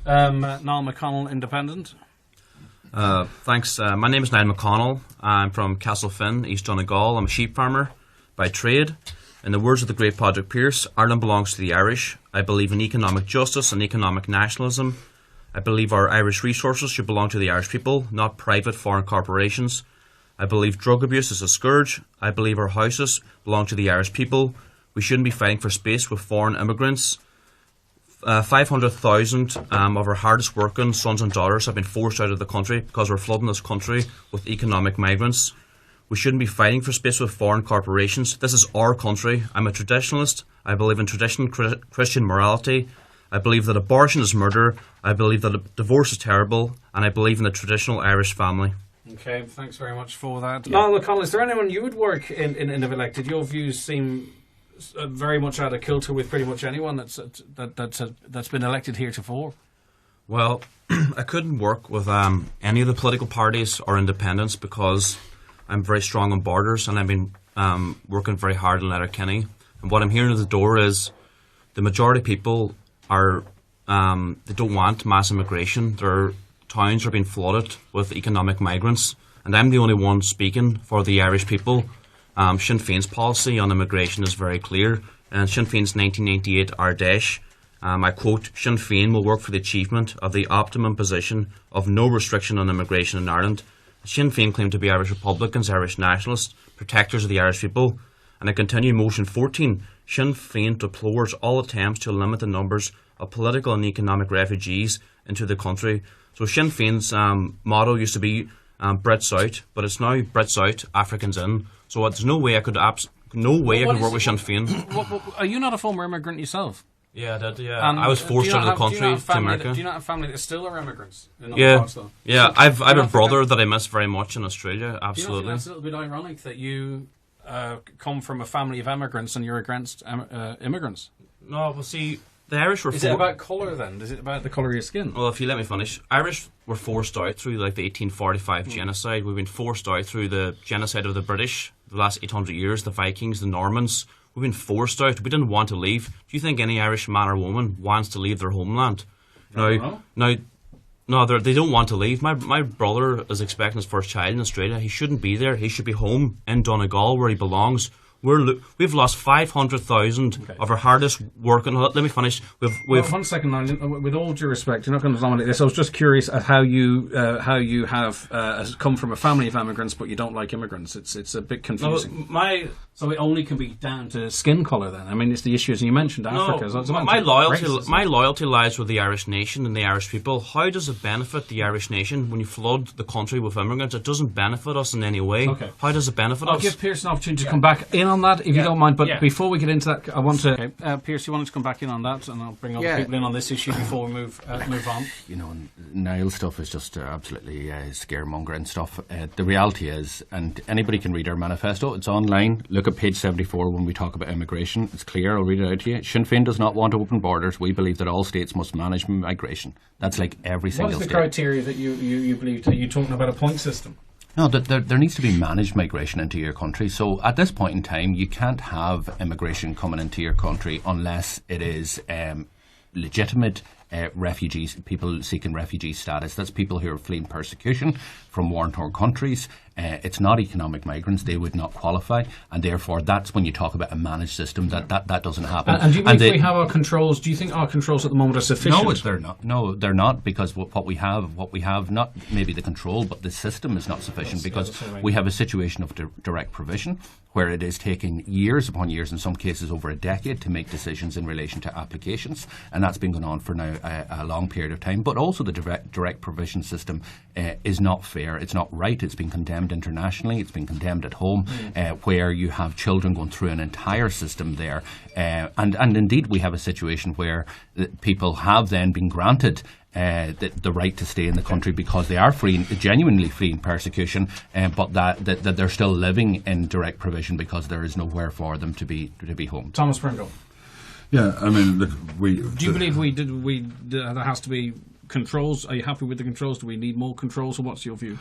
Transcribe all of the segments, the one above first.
Niall McConnell, Independent. Thanks. My name is Niall McConnell. I'm from Castlefin, East Donegal. I'm a sheep farmer by trade. In the words of the great Padraig Pearse, Ireland belongs to the Irish. I believe in economic justice and economic nationalism. I believe our Irish resources should belong to the Irish people, not private foreign corporations. I believe drug abuse is a scourge. I believe our houses belong to the Irish people. We shouldn't be fighting for space with foreign immigrants. 500,000 of our hardest working sons and daughters have been forced out of the country because we're flooding this country with economic migrants. We shouldn't be fighting for space with foreign corporations. This is our country. I'm a traditionalist. I believe in traditional Christian morality. I believe that abortion is murder. I believe that divorce is terrible. And I believe in the traditional Irish family. Okay, thanks very much for that. Yeah. Niall McConnell, is there anyone you would work in if elected? Your views seem very much out of kilter with pretty much anyone that's been elected heretofore. Well, I couldn't work with any of the political parties or independents because I'm very strong on borders and I've been working very hard in Letterkenny. And what I'm hearing at the door is the majority of people are they don't want mass immigration. Their towns are being flooded with economic migrants, and I'm the only one speaking for the Irish people. Sinn Féin's policy on immigration is very clear, and Sinn Féin's 1998 Ardèche, I quote, Sinn Féin will work for the achievement of the optimum position of no restriction on immigration in Ireland. Sinn Féin claim to be Irish Republicans, Irish nationalists, protectors of the Irish people. And I continue motion 14. Sinn Féin deplores all attempts to limit the numbers of political and economic refugees into the country. So Sinn Féin's motto used to be Brits out, but it's now Brits out, Africans in. So there's no way I could work with Sinn Féin. Are you not a former immigrant yourself? Yeah, I did. Yeah, I was forced out of the country to America. Do you not have family that still are immigrants? Yeah. I've a brother that I miss very much in Australia. Absolutely. Do you not think that's a little bit ironic that you come from a family of immigrants and you're against immigrants? No, well, see, the Irish were. Is it about colour then? Is it about the colour of your skin? Well, if you let me finish, Irish were forced out through like the 1845 genocide. We've been forced out through the genocide of the British, the last 800 years, the Vikings, the Normans. We've been forced out. We didn't want to leave. Do you think any Irish man or woman wants to leave their homeland? No, they don't want to leave. My brother is expecting his first child in Australia. He shouldn't be there. He should be home in Donegal where he belongs. We've lost 500,000 of our hardest working. Let me finish. Well, 1 second, Niall. With all due respect, you're not going to dominate this. I was just curious at how you have come from a family of immigrants, but you don't like immigrants. It's a bit confusing. So it only can be down to skin colour then. I mean, it's the issues you mentioned. Africa. My loyalty lies with the Irish nation and the Irish people. How does it benefit the Irish nation when you flood the country with immigrants? It doesn't benefit us in any way. Okay. How does it benefit us? I'll give Pearse an opportunity to come back in on that, if you don't mind. But before we get into that, I want to... Okay. Pearse, you wanted to come back in on that, and I'll bring other people in on this issue before we move on. You know, Niall stuff is just absolutely scaremongering stuff. The reality is, and anybody can read our manifesto, it's online. Look at page 74 when we talk about immigration. It's clear, I'll read it out to you. Sinn Féin does not want open borders. We believe that all states must manage migration. That's like every single state. What is the criteria that you believe? Are you talking about a point system? No, there needs to be managed migration into your country. So at this point in time, you can't have immigration coming into your country unless it is legitimate refugees, people seeking refugee status. That's people who are fleeing persecution from war-torn countries. It's not economic migrants. They would not qualify. And therefore, that's when you talk about a managed system, that doesn't happen. And do you believe we have our controls? Do you think our controls at the moment are sufficient? No, they're not. No, they're not, because what we have, not maybe the control, but the system is not sufficient, because we have a situation of direct provision where it is taking years upon years, in some cases over a decade, to make decisions in relation to applications. And that's been going on for now a long period of time. But also the direct provision system is not fair. It's not right. It's been condemned internationally. It's been condemned at home, where you have children going through an entire system there. And indeed, we have a situation where people have then been granted the right to stay in the country because they are genuinely fleeing persecution, but that they're still living in direct provision because there is nowhere for them to be home. Thomas Pringle. Yeah, I mean, look, do you believe there has to be controls? Are you happy with the controls? Do we need more controls, or what's your view?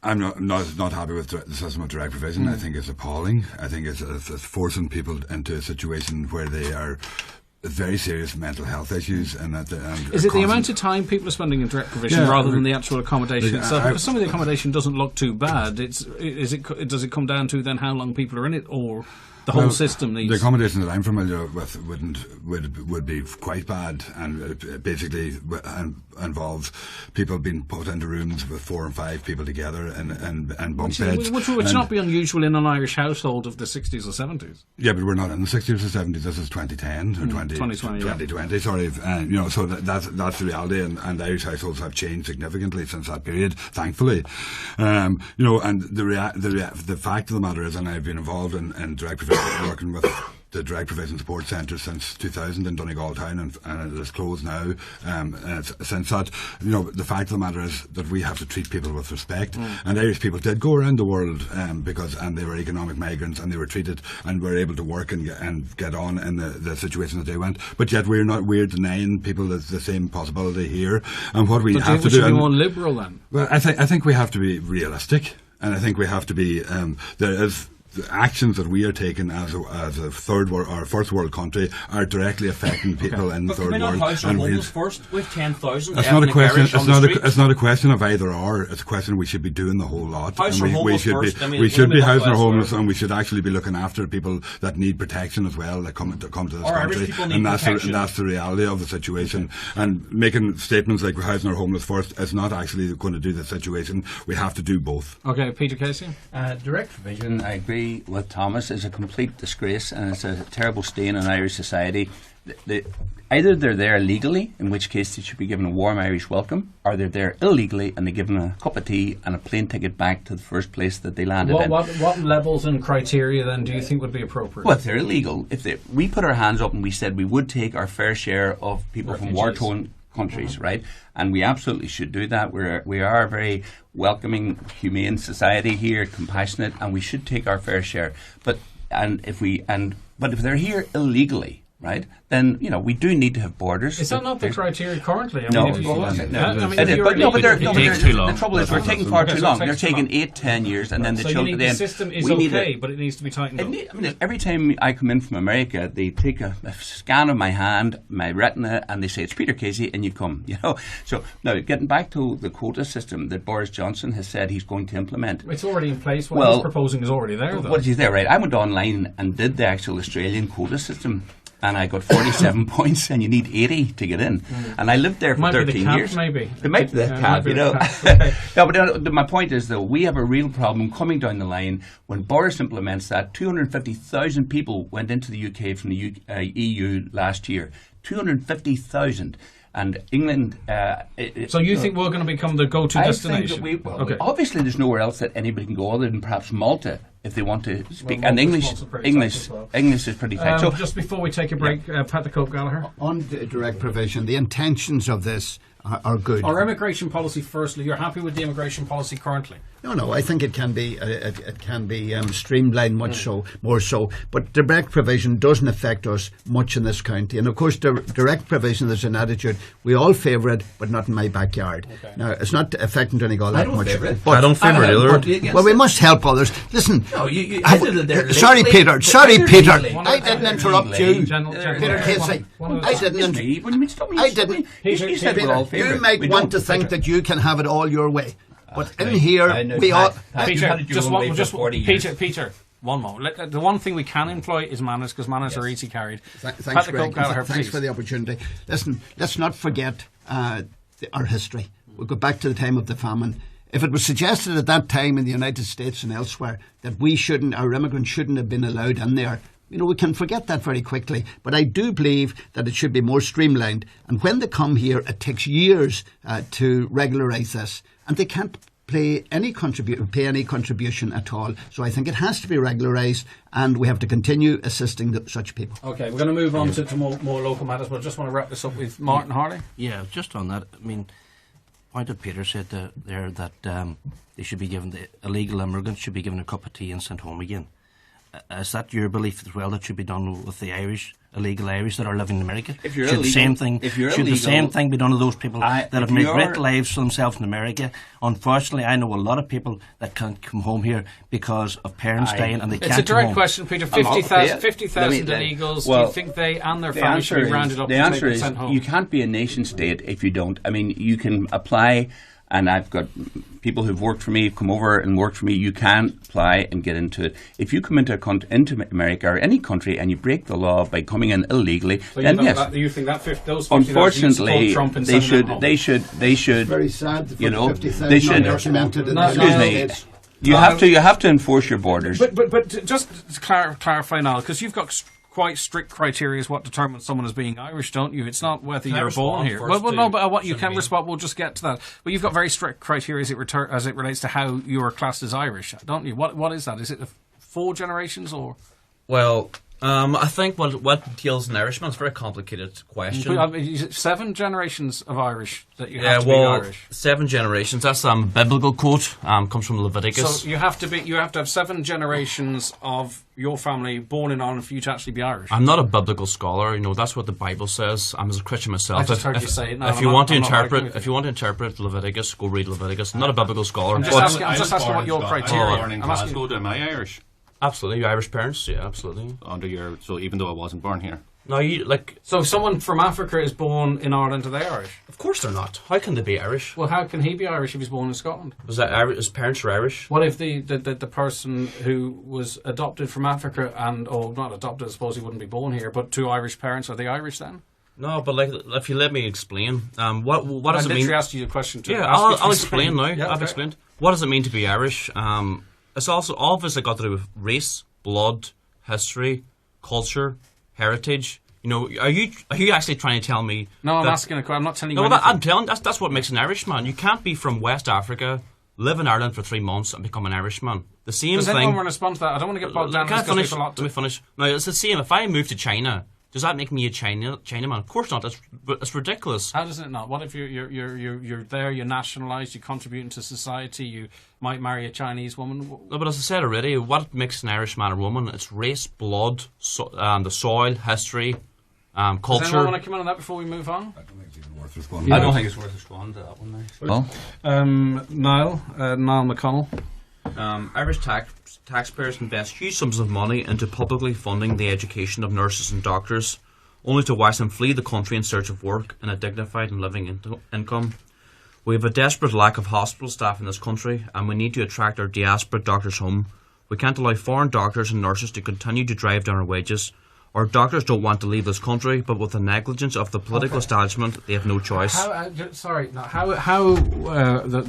I'm not happy with the system of direct provision. I think it's appalling. I think it's forcing people into a situation where they are very serious mental health issues, and that is it the amount of time people are spending in direct provision rather than the actual accommodation itself? If some of the accommodation doesn't look too bad, does it come down to then how long people are in it, or the whole system needs? The accommodation that I'm familiar with would be quite bad, and it basically involves people being put into rooms with 4 and 5 people together and bunk beds. Which would not be unusual in an Irish household of the 60s or 70s. Yeah, but we're not in the 60s or 70s. This is 2010 or 2020. Sorry, so that's the reality, and Irish households have changed significantly since that period, thankfully. And the fact of the matter is, and I've been involved in direct provision, working with the Direct Provision Support Centre since 2000 in Donegal Town, and it is closed now. Since that, the fact of the matter is that we have to treat people with respect. And Irish people did go around the world and they were economic migrants, and they were treated and were able to work and get on in the situation that they went. But yet we're denying people the same possibility here. And what we have to do, should be more liberal then. Well, I think we have to be realistic, and I think we have to be. There is. The actions that we are taking as a third world or first world country are directly affecting people in the third world. And first with 10,000. It's not a question. It's not a question of either or. It's a question we should be doing the whole lot. We should be housing or homeless, and we should actually be looking after people that need protection as well, that come to this country. And that's the reality of the situation. And making statements like we're housing or homeless first is not actually going to do the situation. We have to do both. Okay, Peter Casey. Direct provision, I agree with Thomas, is a complete disgrace, and it's a terrible stain on Irish society. Either they're there legally, in which case they should be given a warm Irish welcome, or they're there illegally and they're given a cup of tea and a plane ticket back to the first place that they landed in. What levels and criteria then do you think would be appropriate? Well, if they're illegal, we put our hands up and we said we would take our fair share of people from war-torn countries, right? And we absolutely should do that. We are a very welcoming, humane society here, compassionate, and we should take our fair share. But if they're here illegally, right, then we do need to have borders. Is that not the criteria currently? But the trouble is we're taking far too long. They're taking 8-10 years, and then the system is okay, but it needs to be tightened up. Every time I come in from America, they take a scan of my hand, my retina, and they say it's Peter Casey, and you come. So now getting back to the quota system that Boris Johnson has said he's going to implement. It's already in place. What he's proposing is already there, though. What is there, right? I went online and did the actual Australian quota system, and I got 47 points, and you need 80 to get in. And I lived there for 13 years. Maybe. It might be the cap, Okay. No, but my point is, though, we have a real problem coming down the line. When Boris implements that, 250,000 people went into the UK from the EU last year. 250,000. And England... so you think we're going to become the go-to destination? I think obviously there's nowhere else that anybody can go other than perhaps Malta, if they want to speak. And English is pretty tight. So just before we take a break, Pat the Cope Gallagher. On direct provision, the intentions of this are good. Our immigration policy, firstly, you're happy with the immigration policy currently? No, I think it can be streamlined more so. But direct provision doesn't affect us much in this county. And of course, direct provision, there's an attitude, we all favour it, but not in my backyard. Okay. Now, it's not affecting Donegal that much. I don't favour it either. Well, we must help others. Listen, sorry, Peter. I didn't interrupt you. Peter Casey. I didn't. You might want to think that you can have it all your way. But in here, we all... Peter, one moment. The one thing we can employ is manners, because manners are easy carried. Thanks, Greg. Thanks for the opportunity. Listen, let's not forget our history. We'll go back to the time of the famine. If it was suggested at that time in the United States and elsewhere that our immigrants shouldn't have been allowed in there, we can forget that very quickly. But I do believe that it should be more streamlined. And when they come here, it takes years to regularise this. And they can't pay any contribution at all. So I think it has to be regularised, and we have to continue assisting such people. Okay, we're going to move on to more local matters, but I just want to wrap this up with Martin Harley. Yeah, just on that, point that Peter said there that they should be given, the illegal immigrants should be given a cup of tea and sent home again. is that your belief as well that should be done with the Irish, illegal Irish that are living in America? If you're should illegal, the same thing, should the same thing be done to those people that have made great lives for themselves in America? Unfortunately, I know a lot of people that can't come home here because of parents dying and they can't come home. It's a direct question, Peter. 50,000 illegals, do you think they and their families should be rounded up the and answer is sent home? You can't be a nation state if you don't. I mean, you can apply, and I've got people who've worked for me, come over and worked for me. You can apply and get into it. If you come into America or any country and you break the law by coming in illegally, so then yes. You think that those 50,000 unfortunately, Trump and they should. Very sad. You know, 50,000 they should. documented in Excuse me. You have to enforce your borders. But just to clarify now, because you've got quite strict criteria as what determines someone as being Irish, don't you? It's not whether you're born here. Well, no, but what you can respond, we'll just get to that. But you've got very strict criteria as it relates to how you are classed as Irish, don't you? What is that? Is it 4 generations or? Well, I think what entails an Irishman is a very complicated question. Is it 7 generations of Irish that you have to be Irish? 7 generations. That's a biblical quote. Comes from Leviticus. So you have to have 7 generations of your family born in Ireland for you to actually be Irish. I'm not a biblical scholar. You know, that's what the Bible says. I'm a Christian myself. I just heard you say it. No, if you want to interpret Leviticus, go read Leviticus. I'm not a biblical scholar. I'm just asking what your criteria are. I'm asking. Am I Irish? Absolutely, your Irish parents, yeah, absolutely. So even though I wasn't born here. No, So someone from Africa is born in Ireland, are they Irish? Of course they're not. How can they be Irish? Well, how can he be Irish if he's born in Scotland? His parents are Irish? What if the person who was adopted from Africa or not adopted, I suppose he wouldn't be born here, but 2 Irish parents, are they Irish then? No, but if you let me explain, what does it mean? I literally asked you the question too. Yeah, I'll explain now. Yeah, I've explained. What does it mean to be Irish? It's also all of it's got to do with race, blood, history, culture, heritage. You know, are you actually trying to tell me? No, I'm asking a question. I'm not telling you. No, anything. I'm telling. That's what makes an Irishman. You can't be from West Africa, live in Ireland for 3 months, and become an Irishman. The same Does thing. anyone want to respond to that? I don't want to get bogged down. Can I finish? Let me finish. No, it's the same. If I move to China, does that make me a Chinaman? Of course not. It's ridiculous. How does it not? What if you're there, you're nationalised, you contribute into society, you might marry a Chinese woman? No, but as I said already, what makes an Irish man or woman? It's race, blood, the soil, history, culture. Does anyone want to come in on that before we move on? I don't think it's worth responding to that one. Niall McConnell. Irish taxpayers invest huge sums of money into publicly funding the education of nurses and doctors, only to watch them flee the country in search of work and a dignified and living income. We have a desperate lack of hospital staff in this country, and we need to attract our diaspora doctors home. We can't allow foreign doctors and nurses to continue to drive down our wages. Our doctors don't want to leave this country, but with the negligence of the political establishment, they have no choice. How the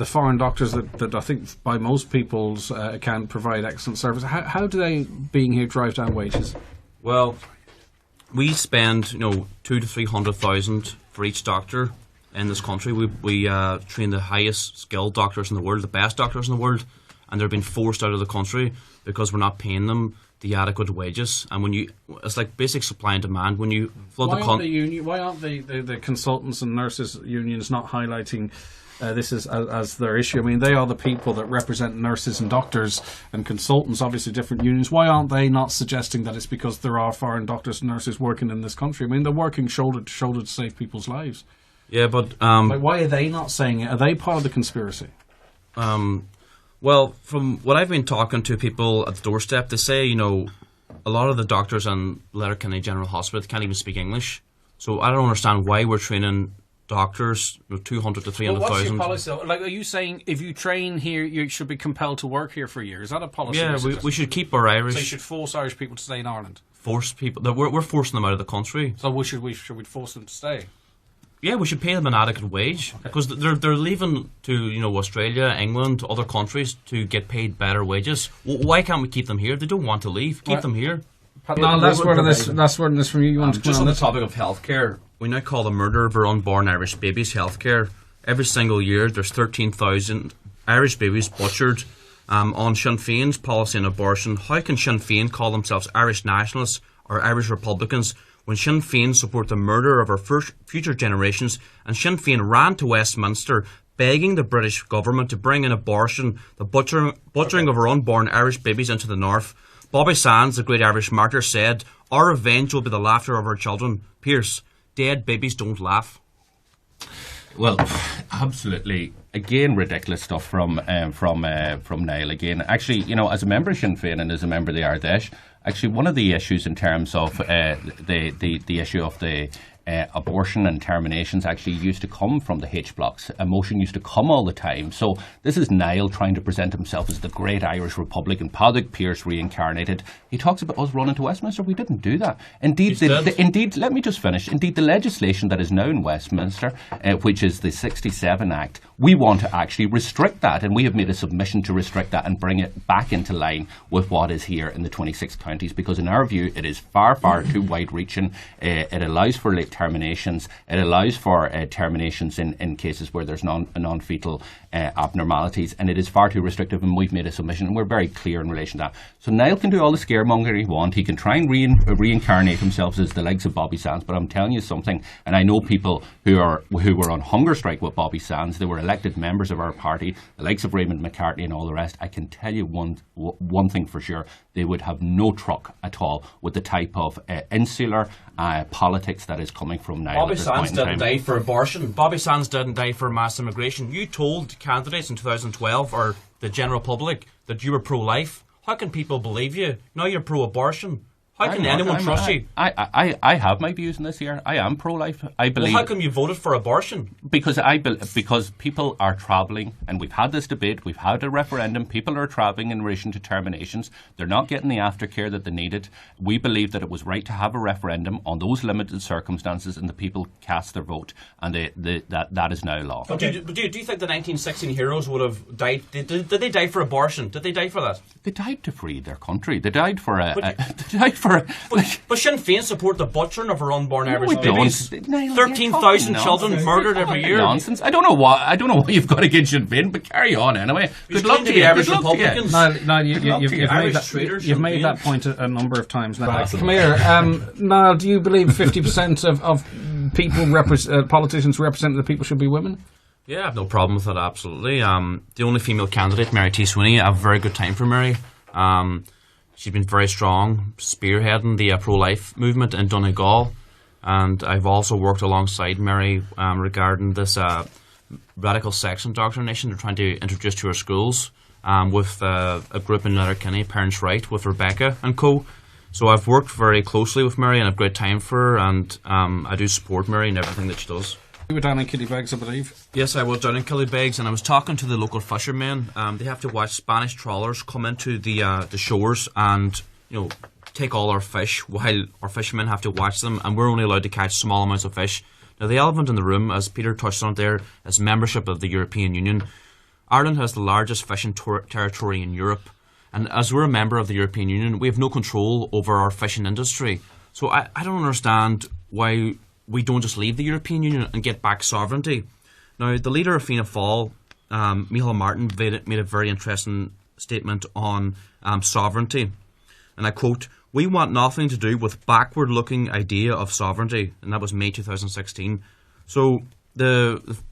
foreign doctors that I think by most people's account provide excellent service, how do they, being here, drive down wages? Well, we spend 200,000 to 300,000 for each doctor in this country. We train the highest skilled doctors in the world, the best doctors in the world, and they're being forced out of the country because we're not paying them the adequate wages. And it's like basic supply and demand. When you flood why aren't the consultants and nurses unions not highlighting this as their issue? I mean, they are the people that represent nurses and doctors and consultants, obviously different unions. Why aren't they not suggesting that it's because there are foreign doctors and nurses working in this country? I mean, they're working shoulder to shoulder to save people's lives. Yeah, but why are they not saying it? Are they part of the conspiracy? Well, from what I've been talking to people at the doorstep, they say, a lot of the doctors in Letterkenny General Hospital can't even speak English. So I don't understand why we're training doctors, 200 to 300,000. What's your policy? Like, are you saying if you train here, you should be compelled to work here for a year? Is that a policy? Yeah, we should keep our Irish. So you should force Irish people to stay in Ireland? Force people? We're forcing them out of the country. So should we force them to stay? Yeah, we should pay them an adequate wage because they're leaving to Australia, England, other countries to get paid better wages. Why can't we keep them here? They don't want to leave. Keep them here. No, last word on this from you. You want to just on the topic of healthcare? We now call the murder of our unborn Irish babies healthcare. Every single year, there's 13,000 Irish babies butchered. On Sinn Féin's policy on abortion, how can Sinn Féin call themselves Irish nationalists or Irish Republicans when Sinn Féin support the murder of our future generations, and Sinn Féin ran to Westminster begging the British government to bring in abortion, the butchering of our unborn Irish babies into the north, Bobby Sands, the great Irish martyr, said, "Our revenge will be the laughter of our children." Pierce, dead babies don't laugh. Well, absolutely. Again, ridiculous stuff from Niall again. Actually, you know, as a member of Sinn Féin and as a member of the Ardèche, actually one of the issues in terms of the issue of the abortion and terminations actually used to come from the H blocks. A motion used to come all the time. So this is Niall trying to present himself as the great Irish Republican, Padraig Pearse reincarnated. He talks about us running to Westminster. We didn't do that. Indeed, indeed, let me just finish. Indeed, the legislation that is now in Westminster, which is the 67 Act, we want to actually restrict that, and we have made a submission to restrict that and bring it back into line with what is here in the 26 counties, because in our view it is far, far too wide-reaching. It allows for late terminations. It allows for terminations in cases where there's non-fetal abnormalities, and it is far too restrictive, and we've made a submission, and we're very clear in relation to that. So Niall can do all the scaremongering he wants. He can try and reincarnate himself as the likes of Bobby Sands, but I'm telling you something, and I know people who were on hunger strike with Bobby Sands. They were elected members of our party, the likes of Raymond McCartney and all the rest. I can tell you one thing for sure: they would have no truck at all with the type of insular politics that is coming from Niall. Bobby Sands didn't die for abortion. Bobby Sands didn't die for mass immigration. You told candidates in 2012 or the general public that you were pro-life. How can people believe you? Now you're pro-abortion. How can anyone trust you? I have my views in this here. I am pro-life. I believe. Well, how come you voted for abortion? Because because people are travelling, and we've had this debate. We've had a referendum. People are travelling in relation to terminations. They're not getting the aftercare that they needed. We believe that it was right to have a referendum on those limited circumstances, and the people cast their vote, and that is now law. But do you think the 1916 heroes would have died? Did they die for abortion? Did they die for that? They died to free their country. They died for But Sinn Féin support the butchering of our unborn Irish babies. 13,000 children murdered every year. Nonsense. I don't know what you've got against Sinn Féin, but carry on anyway. Good luck to the Irish Republicans. Niall, you've made that point a number of times now. Come here, Niall. Do you believe 50% of people, politicians representing the people, should be women? Yeah, I have no problem with that. Absolutely. The only female candidate, Mary T. Sweeney, I have a very good time for Mary. She's been very strong, spearheading the pro-life movement in Donegal, and I've also worked alongside Mary regarding this radical sex indoctrination they're trying to introduce to our schools with a group in Letterkenny, Parents' Right, with Rebecca and co. So I've worked very closely with Mary and I've great time for her, and I do support Mary in everything that she does. You were down in Killybegs, I believe. Yes, I was down in Killybegs, and I was talking to the local fishermen. They have to watch Spanish trawlers come into the shores and take all our fish, while our fishermen have to watch them, and we're only allowed to catch small amounts of fish. Now, the elephant in the room, as Peter touched on there, is membership of the European Union. Ireland has the largest fishing territory in Europe, and as we're a member of the European Union, we have no control over our fishing industry. So I don't understand why we don't just leave the European Union and get back sovereignty. Now, the leader of Fianna Fáil, Micheál Martin, made a very interesting statement on sovereignty. And I quote, "We want nothing to do with backward-looking idea of sovereignty." And that was May 2016. So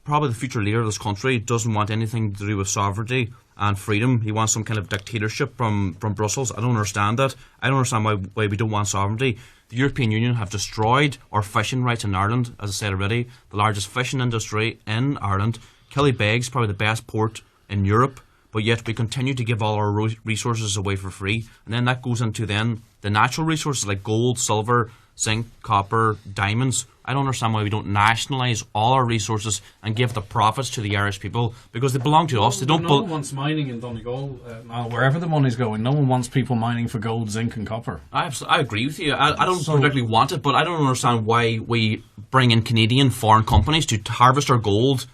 probably the future leader of this country doesn't want anything to do with sovereignty and freedom. He wants some kind of dictatorship from Brussels. I don't understand that. I don't understand why we don't want sovereignty. The European Union have destroyed our fishing rights in Ireland, as I said already. The largest fishing industry in Ireland. Killybegs, probably the best port in Europe, but yet we continue to give all our resources away for free. And then that goes into then the natural resources like gold, silver, zinc, copper, diamonds. I don't understand why we don't nationalise all our resources and give the profits to the Irish people, because they belong to us. No one wants mining in Donegal. Wherever the money's going, no one wants people mining for gold, zinc and copper. I agree with you. I don't particularly want it, but I don't understand why we bring in Canadian foreign companies to harvest our gold,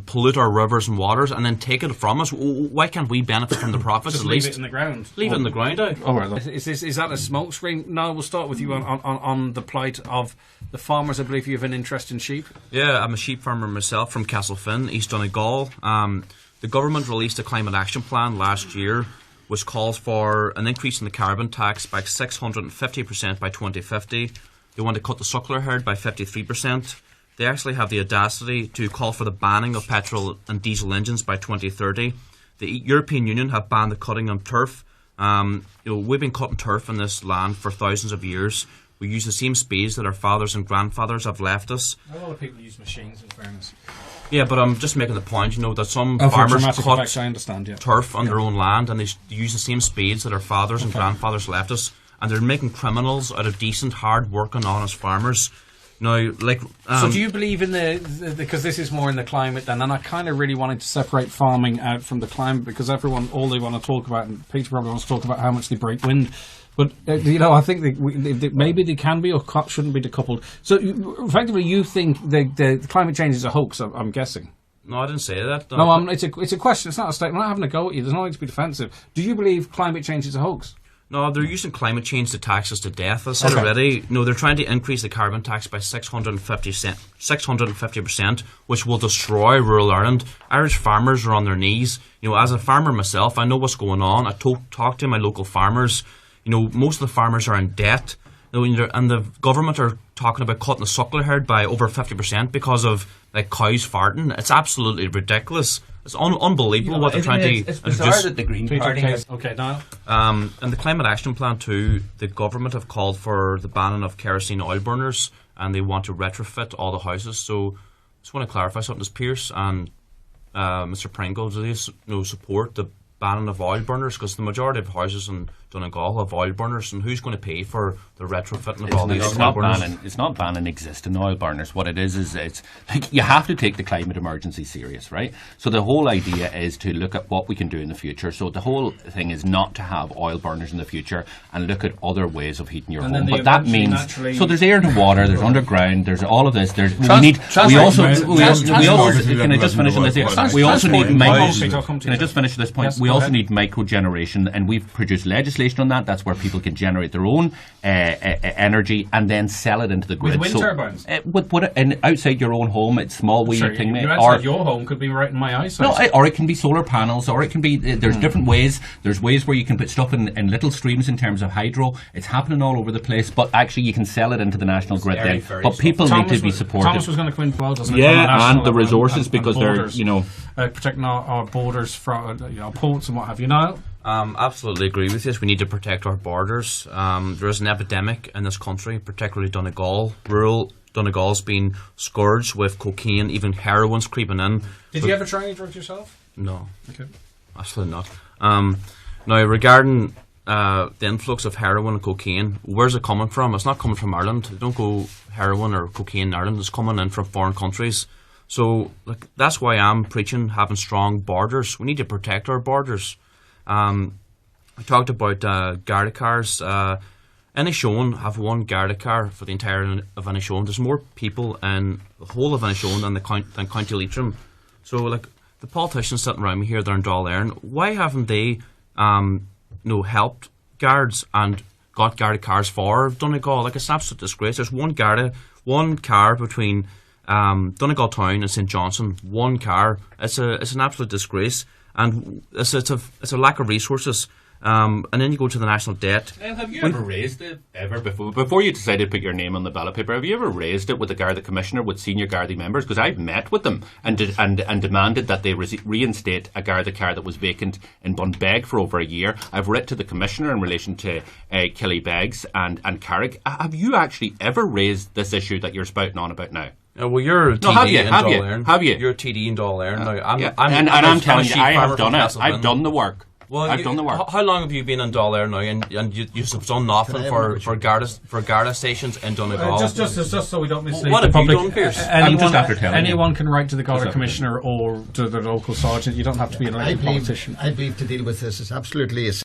pollute our rivers and waters, and then take it from us. Why can't we benefit from the profits? Just at leave least it in the ground. Leave it in the ground. Is that a smokescreen? No, we'll start with you on the plight of the farmers. I believe you have an interest in sheep. Yeah, I'm a sheep farmer myself from Castlefin, East Donegal. The government released a climate action plan last year, which calls for an increase in the carbon tax by 650% by 2050. They want to cut the suckler herd by 53%. They actually have the audacity to call for the banning of petrol and diesel engines by 2030. The European Union have banned the cutting of turf We've been cutting turf in this land for thousands of years. We use the same spades that our fathers and grandfathers have left us. A lot of people use machines, in fairness. Yeah, but I'm just making the point, that some farmers cut effects, I understand, turf on their own land, and they use the same spades that our fathers and grandfathers left us, and they're making criminals out of decent, hard-working, honest farmers. Now, so do you believe in because this is more in the climate then, and I kind of really wanted to separate farming out from the climate, because all they want to talk about, and Peter probably wants to talk about how much they break wind, but I think maybe they can be or shouldn't be decoupled. So effectively, you think the climate change is a hoax? I'm guessing. No, I didn't say that. No, it's a question. It's not a statement. I'm not having a go at you. There's no need to be defensive. Do you believe climate change is a hoax? No, they're using climate change to tax us to death. I said already. No, they're trying to increase the carbon tax by 650%, which will destroy rural Ireland. Irish farmers are on their knees. As a farmer myself, I know what's going on. I talk to my local farmers. Most of the farmers are in debt. And the government are talking about cutting the suckler herd by over 50% because of cows farting. It's absolutely ridiculous. It's unbelievable what they're trying to. It's bizarre that the Green Party has. Okay, Niall. And the Climate Action Plan too. The government have called for the banning of kerosene oil burners, and they want to retrofit all the houses. So, I just want to clarify something. Does Pierce and Mr. Pringle, do they support the banning of oil burners? Because the majority of houses in Donegal have oil burners, and who's going to pay for the retrofitting of all these oil burners? It's not banning existing oil burners. What it is it's you have to take the climate emergency serious, right? So the whole idea is to look at what we can do in the future. So the whole thing is not to have oil burners in the future and look at other ways of heating your home. But that means so there's air to water, there's underground, there's all of this. Can I just finish on this here? We also need can I just finish this point? We also need microgeneration, and we've produced legislation on that. That's where people can generate their own energy and then sell it into the grid. With wind turbines? And outside your own home, it's small wee thing. Outside your home could be right in my eyesight. No, or it can be solar panels, or it can be. There's different ways. There's ways where you can put stuff in little streams in terms of hydro. It's happening all over the place, but actually you can sell it into the national grid then. But people need to be supported. Thomas was going to come in well, doesn't it? Yeah, and the resources, because they're protecting our borders from ports and what have you. Niall? Absolutely agree with this. We need to protect our borders. There is an epidemic in this country, particularly Donegal. Rural Donegal's been scourged with cocaine, even heroin's creeping in. Did you ever try any drugs yourself? No. Okay. Absolutely not. Now, regarding the influx of heroin and cocaine, where's it coming from? It's not coming from Ireland. They don't go heroin or cocaine in Ireland. It's coming in from foreign countries. So that's why I'm preaching having strong borders. We need to protect our borders. I talked about Garda cars. Inishowen have one Garda car for the entire of Inishowen. There's more people in the whole of Inishowen than County Leitrim. So the politicians sitting around me here, they're in Dáil Éireann. Why haven't they helped guards and got Garda cars for Donegal? It's an absolute disgrace. There's one car between Donegal Town and St Johnson. One car. It's an absolute disgrace. And it's a lack of resources. And then you go to the national debt. Have you ever raised it before you decided to put your name on the ballot paper? Have you ever raised it with the Garda Commissioner, with senior Garda members? Because I've met with them and demanded that they reinstate a Garda car that was vacant in Bunbeg for over a year. I've written to the Commissioner in relation to Killybegs and Carrick. Have you actually ever raised this issue that you're spouting on about now? Well, you're a TD in Dáil Éireann. Have you? You're a TD in Dáil Éireann. I'm telling you, I have done it. I've done the work. Well, I've done the work. How long have you been in Dáil Éireann now, and you've done nothing for Garda stations in Donegal? Just so we don't mislead what the have public. You done, Pierce? Anyone can write to the Garda Commissioner or to the local sergeant. You don't have to be an elected politician. I believe to deal with this is absolutely essential.